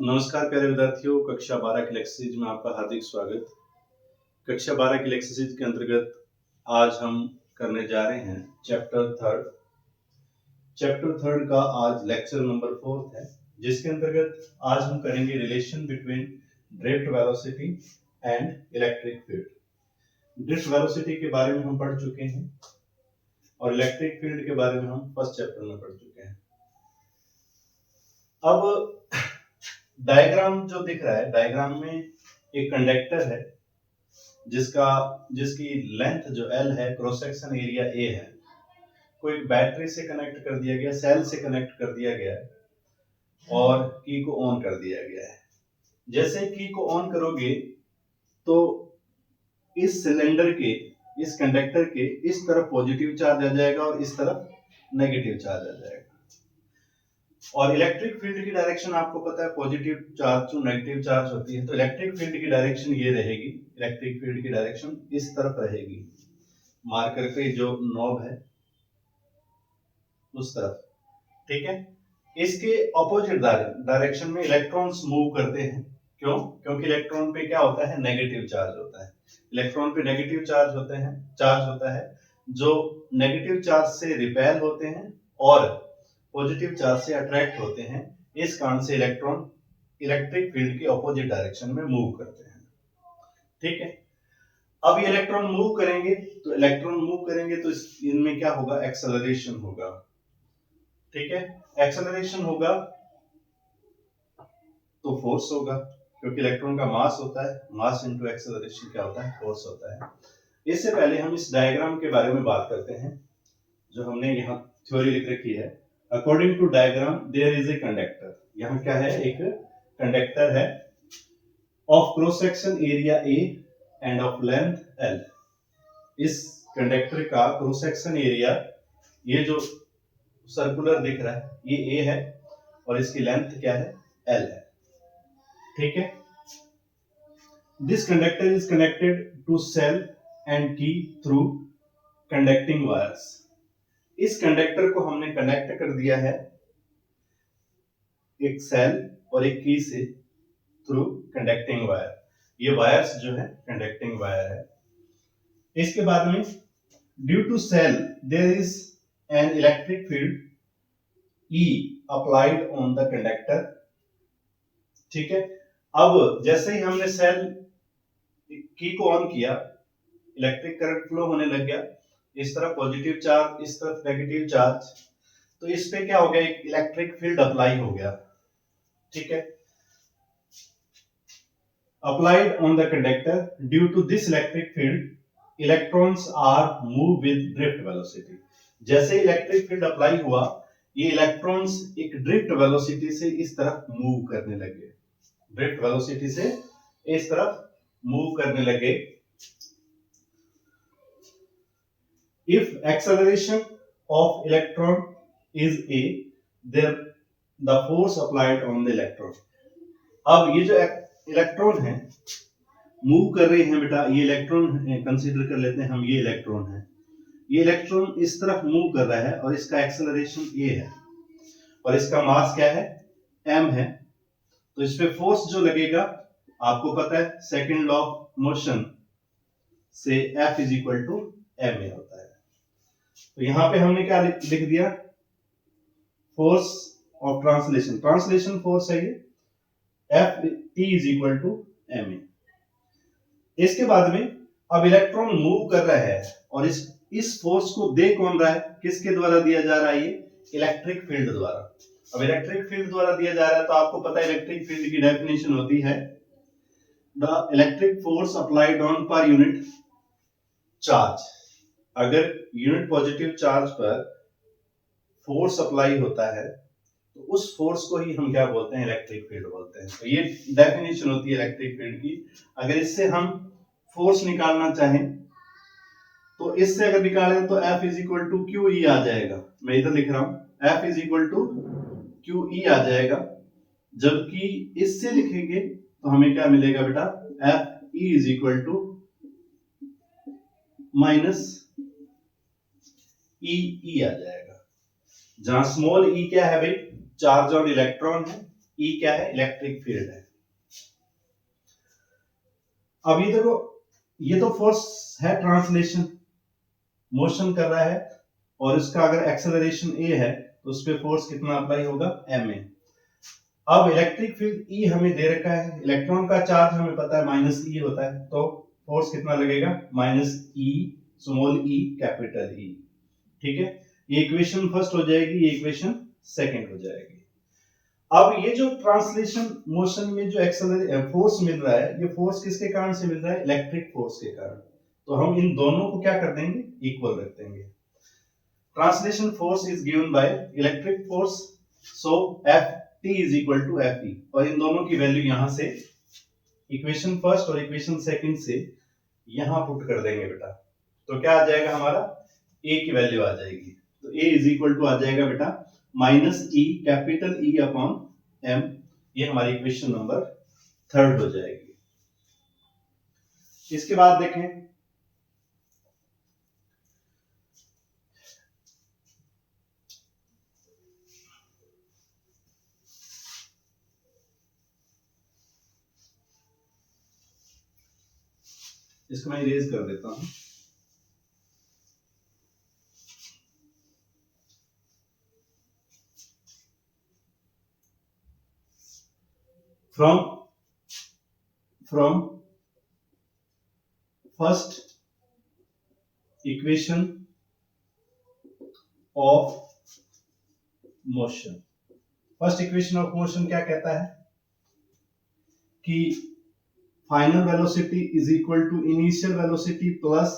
नमस्कार प्यारे विद्यार्थियों, कक्षा 12 की एक्सरसाइज में आपका हार्दिक स्वागत। कक्षा 12 की एक्सरसाइज के अंतर्गत आज हम करने जा रहे हैं चैप्टर थर्ड का आज लेक्चर नंबर 4 है, जिसके अंतर्गत आज हम करेंगे relation between drift velocity and electric field. Drift velocity के बारे में हम पढ़ चुके हैं और इलेक्ट्रिक फील्ड के बारे में हम फर्स्ट चैप्टर में पढ़ चुके हैं। अब डायग्राम जो दिख रहा है, डायग्राम में एक कंडक्टर है जिसकी लेंथ जो L है, क्रॉस सेक्शन एरिया A है, को एक बैटरी से कनेक्ट कर दिया गया, सेल से कनेक्ट कर दिया गया है और की को ऑन कर दिया गया है। जैसे की को ऑन करोगे तो इस सिलेंडर के, इस कंडक्टर के इस तरफ पॉजिटिव चार्ज आ जाएगा और इस तरफ नेगेटिव चार्ज आ जाएगा। और इलेक्ट्रिक फील्ड की डायरेक्शन आपको पता है, positive charge to negative charge होती है, तो इलेक्ट्रिक फील्ड की डायरेक्शन ये रहेगी। इलेक्ट्रिक फील्ड की डायरेक्शन इस तरफ रहेगी, मार्कर पे जो नॉब है उस तरफ, ठीक है। इसके ऑपोजिट डायरेक्शन में इलेक्ट्रॉन्स मूव करते हैं। क्यों? क्योंकि इलेक्ट्रॉन पे क्या होता है, नेगेटिव चार्ज होता है। इलेक्ट्रॉन पे नेगेटिव चार्ज होता है जो नेगेटिव चार्ज से रिपेल होते हैं और पॉजिटिव चार्ज से अट्रैक्ट होते हैं। इस कारण से इलेक्ट्रॉन इलेक्ट्रिक फील्ड के ऑपोजिट डायरेक्शन में मूव करते हैं, ठीक है। अब ये इलेक्ट्रॉन मूव करेंगे तो इनमें क्या होगा, एक्सेलरेशन होगा, ठीक है। एक्सेलरेशन होगा तो फोर्स होगा, क्योंकि इलेक्ट्रॉन का मास होता है, मास इनटू एक्सेलरेशन क्या होता है, फोर्स होता है। इससे पहले हम इस डायग्राम के बारे में बात करते हैं जो हमने यहाँ थ्योरी लिख रखी है। According to diagram there is a conductor. यहाँ क्या है, एक कंडक्टर है of cross section area A and of length L। इस कंडक्टर का क्रॉस सेक्शन एरिया, ये जो सर्कुलर दिख रहा है, ये A है और इसकी लेंथ क्या है, L है, ठीक है। This conductor is connected to cell and key through conducting wires. इस कंडक्टर को हमने कनेक्ट कर दिया है एक सेल और एक की से थ्रू कंडक्टिंग वायर। ये वायर्स जो है कंडक्टिंग वायर है। इसके बाद में due to cell there is an electric field E applied on the conductor, ठीक है। अब जैसे ही हमने सेल की को ऑन किया, इलेक्ट्रिक करंट फ्लो होने लग गया, इस तरफ पॉजिटिव चार्ज, इस तरफ नेगेटिव चार्ज, तो इस पे क्या हो गया, एक इलेक्ट्रिक फील्ड अप्लाई हो गया, ठीक है। Applied on the conductor, due to this electric field electrons are move with drift velocity. जैसे इलेक्ट्रिक फील्ड अप्लाई हुआ, ये इलेक्ट्रॉन्स एक ड्रिफ्ट वेलोसिटी से इस तरफ मूव करने लगे, ड्रिफ्ट वेलोसिटी से इस तरफ मूव करने लगे। If acceleration of electron is a, then the force applied on the electron। अब ये जो इलेक्ट्रॉन है मूव कर रहे हैं बेटा, ये इलेक्ट्रॉन कंसीडर कर लेते हैं हम, ये इलेक्ट्रॉन है, ये इलेक्ट्रॉन इस तरफ मूव कर रहा है और इसका एक्सेलरेशन a है और इसका मास क्या है, m है। तो इस पे फोर्स जो लगेगा, आपको पता है सेकंड लॉ ऑफ मोशन से F is equal to ma होता है। तो यहां पे हमने क्या लिख दिया, फोर्स ऑफ ट्रांसलेशन फोर्स है ये, F T is equal to ma। इसके बाद में अब इलेक्ट्रॉन मूव कर रहा है और इस फोर्स को दे कौन रहा है, किसके द्वारा दिया जा रहा है, ये इलेक्ट्रिक फील्ड द्वारा। अब इलेक्ट्रिक फील्ड द्वारा दिया जा रहा है तो आपको पता है इलेक्ट्रिक फील्ड की डेफिनेशन होती है the electric force applied on per unit charge. अगर यूनिट पॉजिटिव चार्ज पर फोर्स अप्लाई होता है तो उस फोर्स को ही हम क्या बोलते हैं, इलेक्ट्रिक फील्ड बोलते हैं। तो ये डेफिनेशन होती है इलेक्ट्रिक फील्ड की। अगर इससे हम फोर्स निकालना चाहें तो इससे अगर निकालें तो F is equal to Q E आ जाएगा। मैं इधर लिख रहा हूं, F is equal to Q E आ जाएगा। जबकि इससे लिखेंगे तो हमें क्या मिलेगा बेटा, F E is equal to minus E आ जाएगा, जहां स्मॉल ई क्या है भाई, चार्ज ऑन इलेक्ट्रॉन है ई क्या है, इलेक्ट्रिक फील्ड है। अब ये देखो, ये तो फोर्स है, ट्रांसलेशन, मोशन कर रहा है, और इसका अगर एक्सेलरेशन ए है तो उस पर फोर्स कितना अप्लाई होगा, एम ए। अब इलेक्ट्रिक फील्ड ई हमें दे रखा है, इलेक्ट्रॉन का चार्ज हमें पता है माइनस ई होता है, तो फोर्स कितना लगेगा, माइनस ई स्मॉल ई कैपिटल ई। ठीक है, ये इक्वेशन फर्स्ट हो जाएगी, ये इक्वेशन सेकंड हो जाएगी। अब ये जो ट्रांसलेशन मोशन में जो फोर्स मिल रहा है, ये फोर्स किसके कारण से मिल रहा है, इलेक्ट्रिक फोर्स के कारण। तो हम इन दोनों को क्या कर देंगे, इक्वल रख देंगे। Translation force is given by electric force, so F T is equal to F E, और इन दोनों की वैल्यू यहां से इक्वेशन फर्स्ट और इक्वेशन सेकंड से यहां पुट कर देंगे बेटा। तो क्या आ जाएगा हमारा, ए की वैल्यू आ जाएगी, तो ए इज इक्वल टू आ जाएगा बेटा minus e capital E upon m. ये हमारी इक्वेशन नंबर थर्ड हो जाएगी। इसके बाद देखें, इसको मैं इरेज कर देता हूं। From first equation of motion, first equation of motion क्या कहता है कि final velocity is equal to initial velocity plus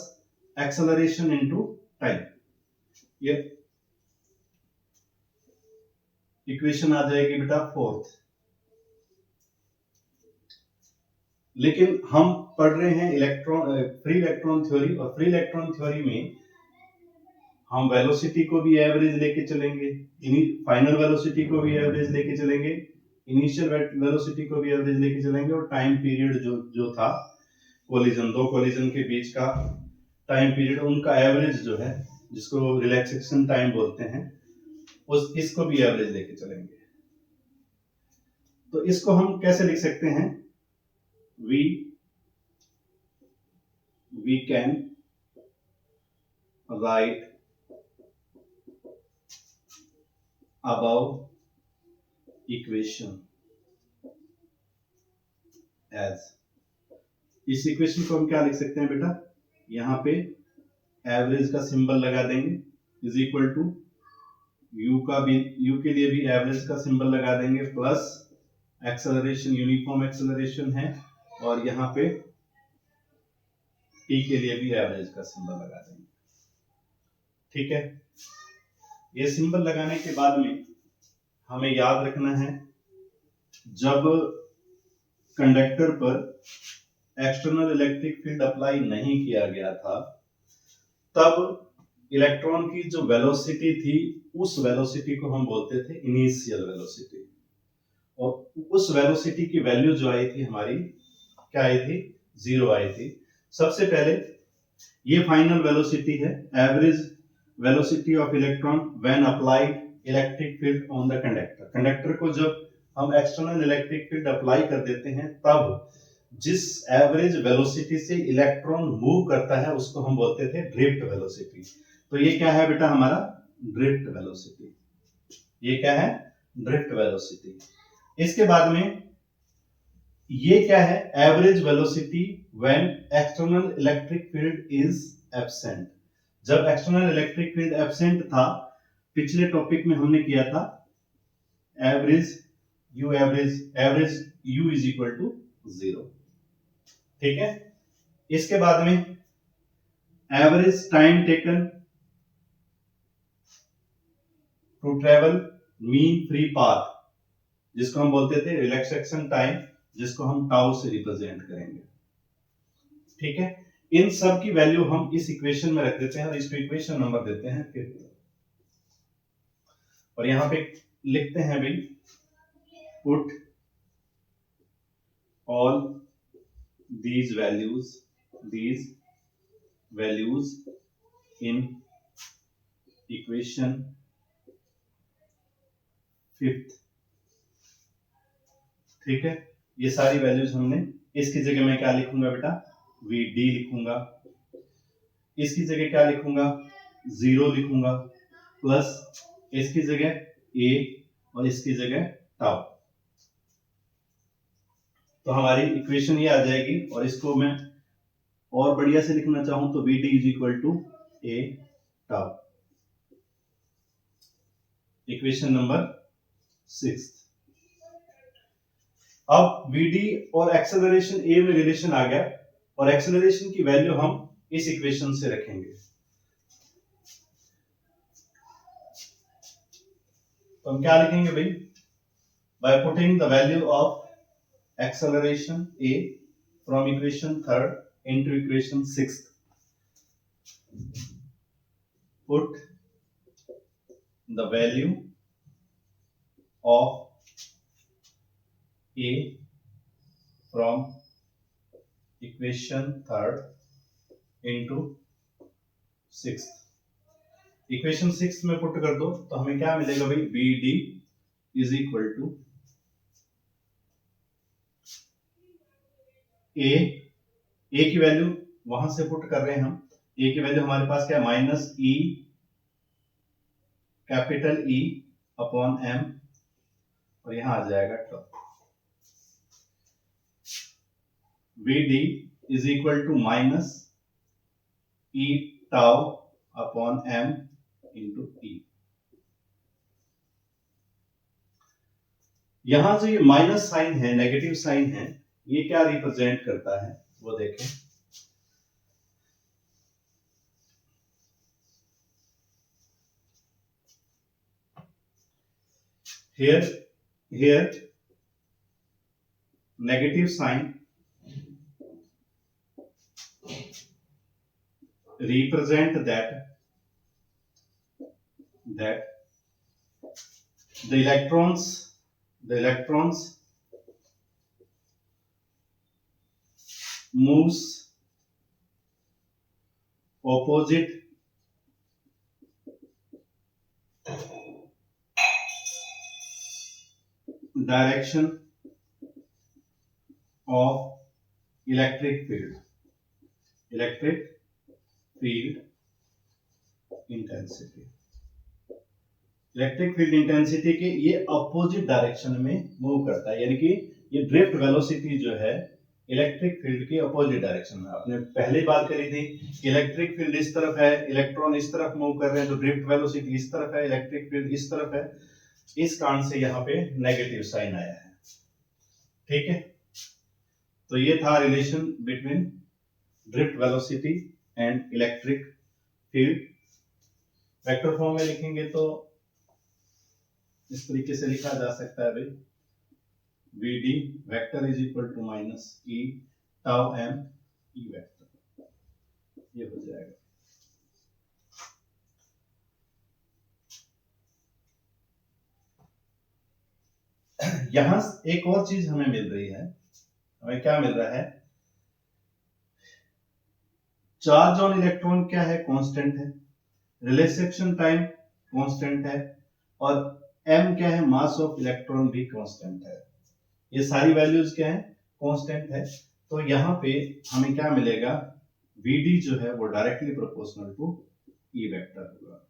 acceleration into time. ये इक्वेशन आ जाएगी बेटा फोर्थ। लेकिन हम पढ़ रहे हैं फ्री इलेक्ट्रॉन थ्योरी, और फ्री इलेक्ट्रॉन थ्योरी में हम वेलोसिटी को भी एवरेज लेके चलेंगे, फाइनल वेलोसिटी को भी एवरेज लेके चलेंगे, इनिशियल वेलोसिटी को भी एवरेज लेके चलेंगे, और टाइम पीरियड जो था कोलिजन, दो कोलिजन के बीच का टाइम पीरियड, उनका एवरेज जो है, जिसको रिलैक्सेशन टाइम बोलते हैं, इसको भी एवरेज लेके चलेंगे। तो इसको हम कैसे लिख सकते हैं, we can write above equation as, इस इक्वेशन को हम क्या लिख सकते हैं बेटा, यहां पे एवरेज का सिंबल लगा देंगे, इज इक्वल टू यू के लिए भी एवरेज का सिंबल लगा देंगे, प्लस एक्सेलरेशन, यूनिफॉर्म एक्सेलरेशन है, और यहां पे टी के लिए भी एवरेज का सिंबल लगा देंगे। ठीक है, ये सिंबल लगाने के बाद में हमें याद रखना है, जब कंडक्टर पर एक्सटर्नल इलेक्ट्रिक फील्ड अप्लाई नहीं किया गया था, तब इलेक्ट्रॉन की जो वेलोसिटी थी, उस वेलोसिटी को हम बोलते थे इनिशियल वेलोसिटी, और उस वेलोसिटी की वैल्यू जो आई थी हमारी, क्या आई थी, 0 आई थी। सबसे पहले ये फाइनल वेलोसिटी है, average velocity of electron when applied electric field on the conductor. Conductor को जब हम एक्सटर्नल इलेक्ट्रिक फील्ड अप्लाई कर देते हैं, तब जिस एवरेज वेलोसिटी से इलेक्ट्रॉन मूव करता है, उसको हम बोलते थे ड्रिफ्ट वेलोसिटी। तो ये क्या है बेटा हमारा, ड्रिफ्ट वेलोसिटी। ये क्या है, ड्रिफ्ट वेलोसिटी। इसके बाद में ये क्या है, average velocity when external electric field is absent. जब एक्सटर्नल इलेक्ट्रिक फील्ड एब्सेंट था, पिछले टॉपिक में हमने किया था average u is equal to 0। ठीक है, इसके बाद में average time taken to travel mean free path, जिसको हम बोलते थे रिलैक्सेशन टाइम, जिसको हम टाउ से रिप्रेजेंट करेंगे। ठीक है, इन सब की वैल्यू हम इस इक्वेशन में रख देते हैं, और इसको इक्वेशन नंबर देते हैं फिर, और यहां पे लिखते हैं भाई, put all these values in equation 5th ठीक है, ये सारी वैल्यूज हमने, इसकी जगह मैं क्या लिखूंगा बेटा, VD लिखूंगा, इसकी जगह क्या लिखूंगा, 0 लिखूंगा, प्लस इसकी जगह A और इसकी जगह टाउ। तो हमारी इक्वेशन ये आ जाएगी, और इसको मैं और बढ़िया से लिखना चाहूं तो VD is equal to A tau, equation number 6। अब VD और एक्सेलरेशन A में रिलेशन आ गया, और एक्सेलरेशन की वैल्यू हम इस इक्वेशन से रखेंगे। तो हम क्या लिखेंगे भाई, by putting the value of acceleration A from equation 3rd into equation 6th, put the value of A from equation 3rd into 6th। Equation 6 में पुट कर दो तो हमें क्या मिलेगा भाई, BD इज इक्वल टू ए की वैल्यू वहां से पुट कर रहे हैं हम, ए की वैल्यू हमारे पास क्या है, minus e, capital E upon M, और यहां आ जाएगा tau. VD is equal to minus E tau upon M into E। यहां जो ये माइनस साइन है, नेगेटिव साइन है, ये क्या रिप्रेजेंट करता है वो देखें। here negative sign represent that the electrons moves opposite direction of electric field intensity। Electric field intensity के ये अपोजिट डायरेक्शन में मूव करता है, यानी कि ये ड्रिफ्ट वेलोसिटी जो है इलेक्ट्रिक फील्ड के अपोजिट डायरेक्शन में। आपने पहले बात करी थी कि इलेक्ट्रिक फील्ड इस तरफ है, इलेक्ट्रॉन इस तरफ मूव कर रहे हैं, तो ड्रिफ्ट वेलोसिटी इस तरफ है, इलेक्ट्रिक फील्ड इस तरफ है। इस कारण से यहाँ पे नेगेटिव साइन आया है, ठीक है। तो ये था relation between drift velocity and electric field. Vector form में लिखेंगे तो इस तरीके से लिखा जा सकता है भाई, VD vector is equal to minus E tau M E vector, ये हो जाएगा। यहां एक और चीज हमें मिल रही है, हमें क्या मिल रहा है, चार्ज ऑन इलेक्ट्रॉन क्या है, कांस्टेंट है, रिलेक्सेशन टाइम कांस्टेंट है, और M क्या है, मास ऑफ इलेक्ट्रॉन भी कांस्टेंट है। ये सारी वैल्यूज क्या है, कांस्टेंट है। तो यहाँ पे हमें क्या मिलेगा, VD जो है वो directly proportional to E vector होगा।